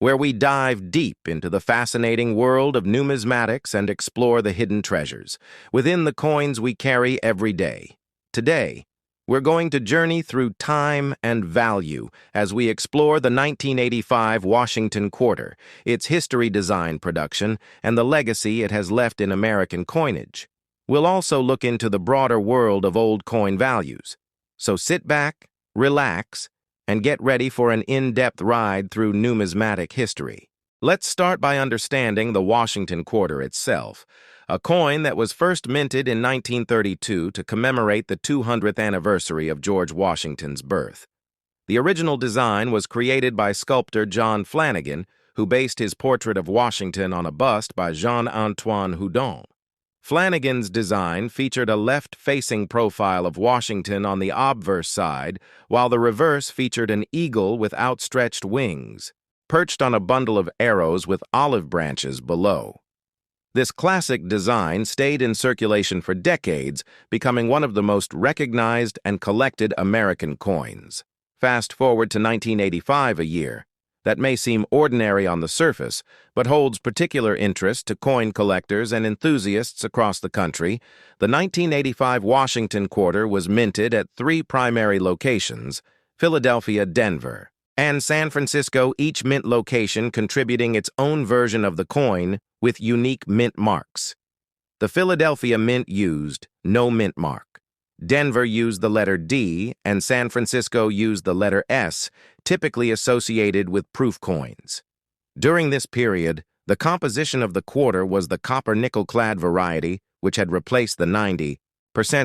where we dive deep into the fascinating world of numismatics and explore the hidden treasures within the coins we carry every day. Today, we're going to journey through time and value as we explore the 1985 Washington Quarter, its history, design, production, and the legacy it has left in American coinage. We'll also look into the broader world of old coin values. So sit back, relax, and get ready for an in-depth ride through numismatic history. Let's start by understanding the Washington Quarter itself, a coin that was first minted in 1932 to commemorate the 200th anniversary of George Washington's birth. The original design was created by sculptor John Flanagan, who based his portrait of Washington on a bust by Jean-Antoine Houdon. Flanagan's design featured a left-facing profile of Washington on the obverse side, while the reverse featured an eagle with outstretched wings, perched on a bundle of arrows with olive branches below. This classic design stayed in circulation for decades, becoming one of the most recognized and collected American coins. Fast forward to 1985, a year that may seem ordinary on the surface, but holds particular interest to coin collectors and enthusiasts across the country. The 1985 Washington Quarter was minted at three primary locations: Philadelphia, Denver, and San Francisco, each mint location contributing its own version of the coin with unique mint marks. The Philadelphia mint used no mint mark. Denver used the letter D, and San Francisco used the letter S, typically associated with proof coins. During this period, the composition of the quarter was the copper-nickel-clad variety, which had replaced the 90%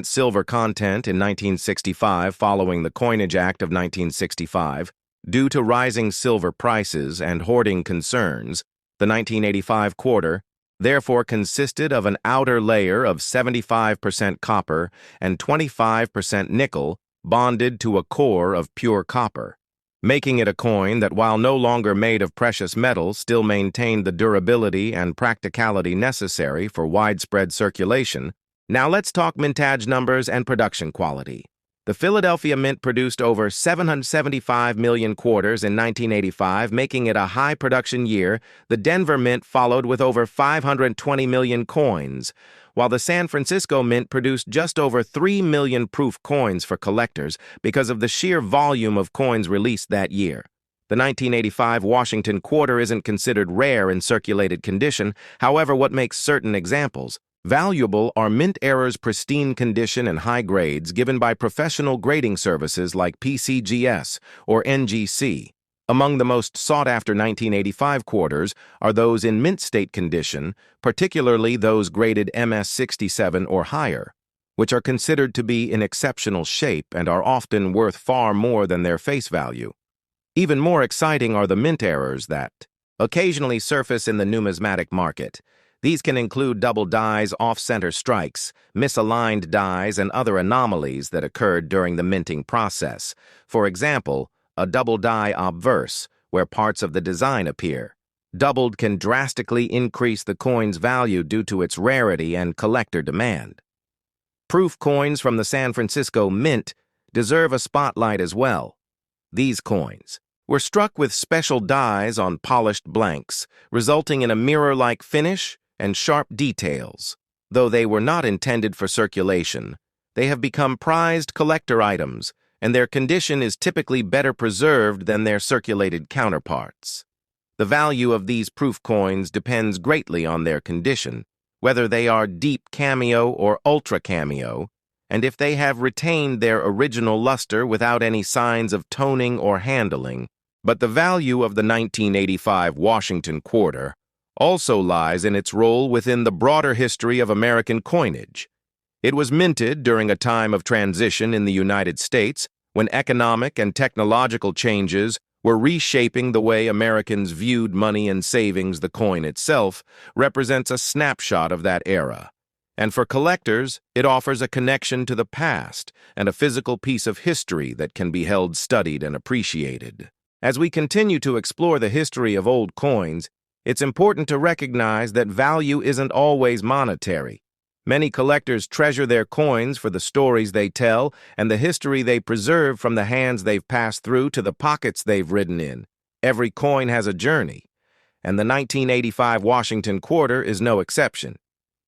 silver content in 1965 following the Coinage Act of 1965. Due to rising silver prices and hoarding concerns, the 1985 quarter therefore consisted of an outer layer of 75% copper and 25% nickel bonded to a core of pure copper, making it a coin that, while no longer made of precious metal, still maintained the durability and practicality necessary for widespread circulation. Now let's talk mintage numbers and production quality. The Philadelphia Mint produced over 775 million quarters in 1985, making it a high production year. The Denver Mint followed with over 520 million coins, while the San Francisco Mint produced just over 3 million proof coins for collectors because of the sheer volume of coins released that year. The 1985 Washington Quarter isn't considered rare in circulated condition. However, what makes certain examples valuable are mint errors, pristine condition, and high grades given by professional grading services like PCGS or NGC. Among the most sought-after 1985 quarters are those in mint state condition, particularly those graded MS-67 or higher, which are considered to be in exceptional shape and are often worth far more than their face value. Even more exciting are the mint errors that occasionally surface in the numismatic market. These can include double dies, off-center strikes, misaligned dies, and other anomalies that occurred during the minting process. For example, a double die obverse, where parts of the design appear. Doubled can drastically increase the coin's value due to its rarity and collector demand. Proof coins from the San Francisco Mint deserve a spotlight as well. These coins were struck with special dies on polished blanks, resulting in a mirror-like finish and sharp details. Though they were not intended for circulation, they have become prized collector items, and their condition is typically better preserved than their circulated counterparts. The value of these proof coins depends greatly on their condition, whether they are deep cameo or ultra cameo, and if they have retained their original luster without any signs of toning or handling. But the value of the 1985 Washington Quarter also lies in its role within the broader history of American coinage. It was minted during a time of transition in the United States when economic and technological changes were reshaping the way Americans viewed money and savings. The coin itself represents a snapshot of that era. And for collectors, it offers a connection to the past and a physical piece of history that can be held, studied, and appreciated. As we continue to explore the history of old coins, it's important to recognize that value isn't always monetary. Many collectors treasure their coins for the stories they tell and the history they preserve, from the hands they've passed through to the pockets they've ridden in. Every coin has a journey, and the 1985 Washington quarter is no exception.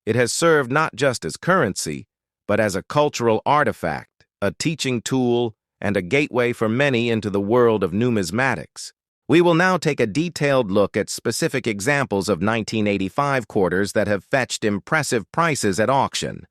It has served not just as currency, but as a cultural artifact, a teaching tool, and a gateway for many into the world of numismatics. We will now take a detailed look at specific examples of 1985 quarters that have fetched impressive prices at auction.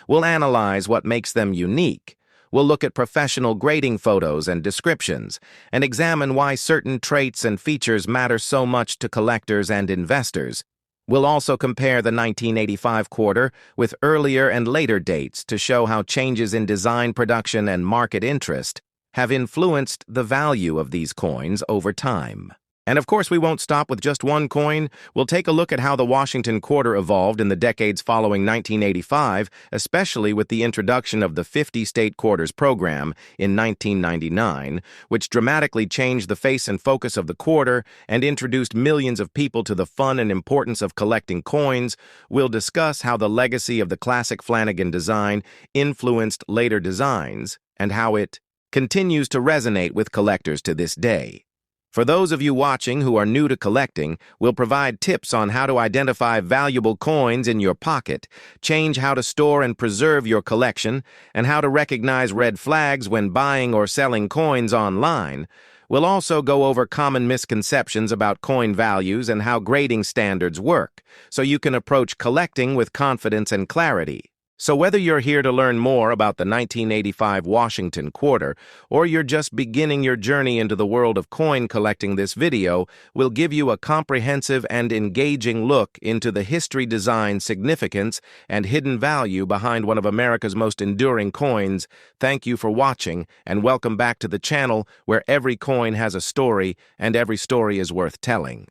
We'll analyze what makes them unique. We'll look at professional grading photos and descriptions, and examine why certain traits and features matter so much to collectors and investors. We'll also compare the 1985 quarter with earlier and later dates to show how changes in design production and market interest have influenced the value of these coins over time. And of course, we won't stop with just one coin. We'll take a look at how the Washington quarter evolved in the decades following 1985, especially with the introduction of the 50-state quarters program in 1999, which dramatically changed the face and focus of the quarter and introduced millions of people to the fun and importance of collecting coins. We'll discuss how the legacy of the classic Flanagan design influenced later designs and how it continues to resonate with collectors to this day. For those of you watching who are new to collecting, we'll provide tips on how to identify valuable coins in your pocket, change how to store and preserve your collection, and how to recognize red flags when buying or selling coins online. We'll also go over common misconceptions about coin values and how grading standards work, so you can approach collecting with confidence and clarity. So whether you're here to learn more about the 1985 Washington quarter, or you're just beginning your journey into the world of coin collecting, this video will give you a comprehensive and engaging look into the history, design, significance, and hidden value behind one of America's most enduring coins. Thank you for watching, and welcome back to the channel where every coin has a story, and every story is worth telling.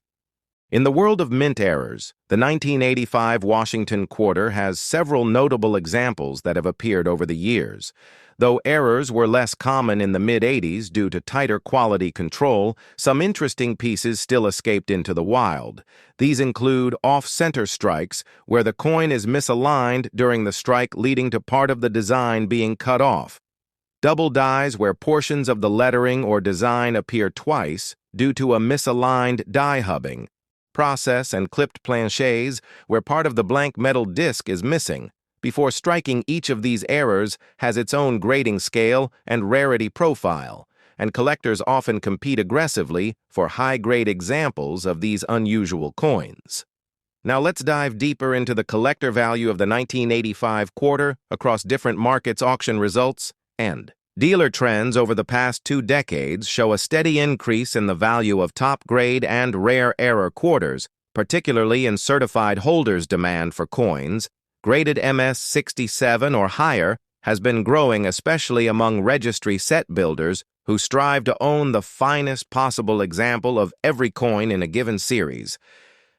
In the world of mint errors, the 1985 Washington quarter has several notable examples that have appeared over the years. Though errors were less common in the mid-'80s due to tighter quality control, some interesting pieces still escaped into the wild. These include off-center strikes, where the coin is misaligned during the strike, leading to part of the design being cut off. Double dies, where portions of the lettering or design appear twice due to a misaligned die hubbing. Process and clipped planchets, where part of the blank metal disc is missing. Before striking, each of these errors has its own grading scale and rarity profile, and collectors often compete aggressively for high-grade examples of these unusual coins. Now let's dive deeper into the collector value of the 1985 quarter across different markets, auction results, and dealer trends over the past 2 decades show a steady increase in the value of top-grade and rare error quarters, particularly in certified holders' demand for coins. Graded MS-67 or higher has been growing, especially among registry set builders who strive to own the finest possible example of every coin in a given series.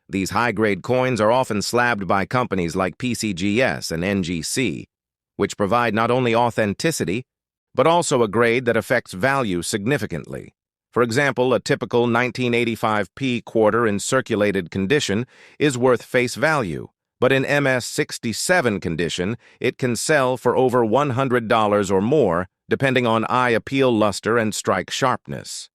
These high-grade coins are often slabbed by companies like PCGS and NGC, which provide not only authenticity, but also a grade that affects value significantly. For example, a typical 1985 quarter in circulated condition is worth face value, but in MS-67 condition, it can sell for over $100 or more, depending on eye appeal, luster, and strike sharpness.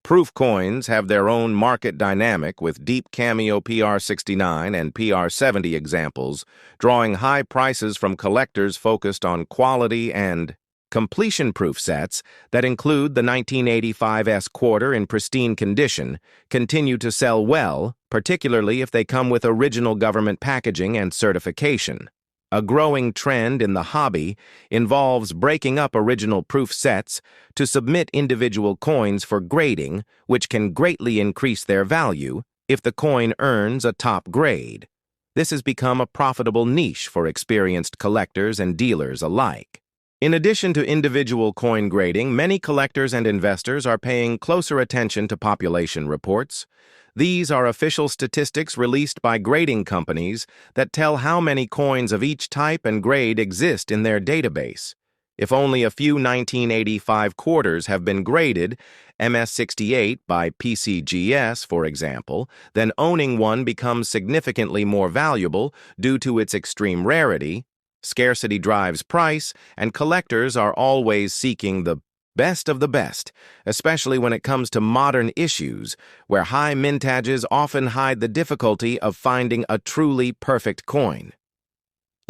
Proof coins have their own market dynamic, with deep cameo PR69 and PR70 examples, drawing high prices from collectors focused on quality and completion-proof sets that include the 1985 quarter in pristine condition continue to sell well, particularly if they come with original government packaging and certification. A growing trend in the hobby involves breaking up original proof sets to submit individual coins for grading, which can greatly increase their value if the coin earns a top grade. This has become a profitable niche for experienced collectors and dealers alike. In addition to individual coin grading, many collectors and investors are paying closer attention to population reports. These are official statistics released by grading companies that tell how many coins of each type and grade exist in their database. If only a few 1985 quarters have been graded, MS-68 by PCGS, for example, then owning one becomes significantly more valuable due to its extreme rarity. Scarcity drives price, and collectors are always seeking the best of the best, especially when it comes to modern issues, where high mintages often hide the difficulty of finding a truly perfect coin.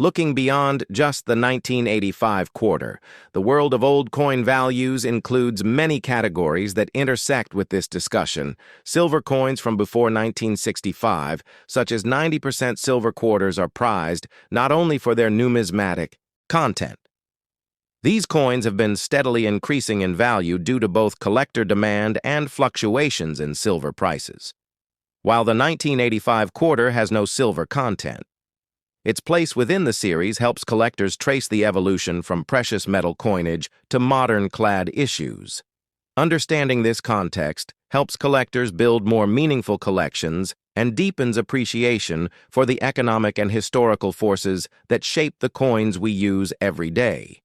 Looking beyond just the 1985 quarter, the world of old coin values includes many categories that intersect with this discussion. Silver coins from before 1965, such as 90% silver quarters, are prized not only for their numismatic content. These coins have been steadily increasing in value due to both collector demand and fluctuations in silver prices. While the 1985 quarter has no silver content, its place within the series helps collectors trace the evolution from precious metal coinage to modern clad issues. Understanding this context helps collectors build more meaningful collections and deepens appreciation for the economic and historical forces that shape the coins we use every day.